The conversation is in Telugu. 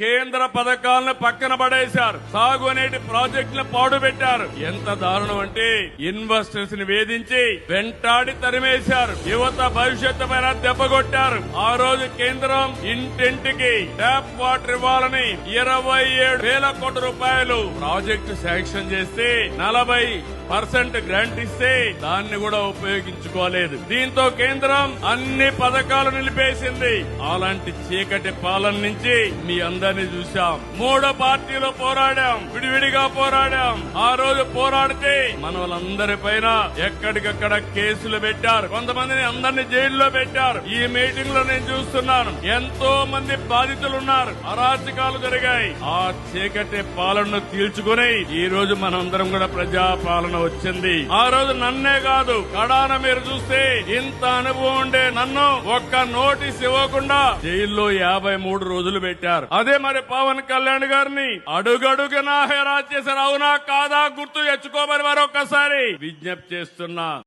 కేంద్ర పథకాలను పక్కన పడేశారు. సాగునీటి ప్రాజెక్టులను పాడుపెట్టారు. ఎంత దారుణం అంటే ఇన్వెస్టర్స్ ని వేధించి వెంటాడి తరిమేశారు. యువత భవిష్యత్తు పైన దెబ్బకొట్టారు. ఆ రోజు కేంద్రం ఇంటింటికి ట్యాప్ వాటర్ ఇవ్వాలని 27,000 కోట్ల రూపాయలు ప్రాజెక్టు శాంక్షన్ చేస్తే 40% గ్రాంట్ ఇస్తే దాన్ని కూడా ఉపయోగించుకోలేదు. దీంతో కేంద్రం అన్ని పథకాలు నిలిపేసింది. అలాంటి చీకటి పాలన నుంచి మీ అందరినీ చూశాం. 3 పార్టీలో పోరాడాం, విడివిడిగా పోరాడాం. ఆ రోజు పోరాడితే మన వాళ్ళందరి పైన ఎక్కడికక్కడ కేసులు పెట్టారు. కొంతమందిని అందరినీ జైల్లో పెట్టారు. ఈ మీటింగ్ లో నేను చూస్తున్నాను, ఎంతో మంది బాధితులున్నారు. అరాచకాలు జరిగాయి. ఆ చీకటి పాలనను తీల్చుకుని ఈ రోజు మనందరం కూడా ప్రజా పాలన వచ్చింది. ఆ రోజు నన్నే కాదు, కడాన మీరు చూస్తే ఇంత అనుభవం ఉండే నన్ను ఒక్క నోటీస్ ఇవ్వకుండా జైల్లో 53 రోజులు పెట్టారు. అదే మరి పవన్ కళ్యాణ్ గారిని అడుగడుగునా హెరాస్ చేశారు. అవునా కాదా గుర్తు తెచ్చుకోమని మరొకసారి విజ్ఞప్తి చేస్తున్నా.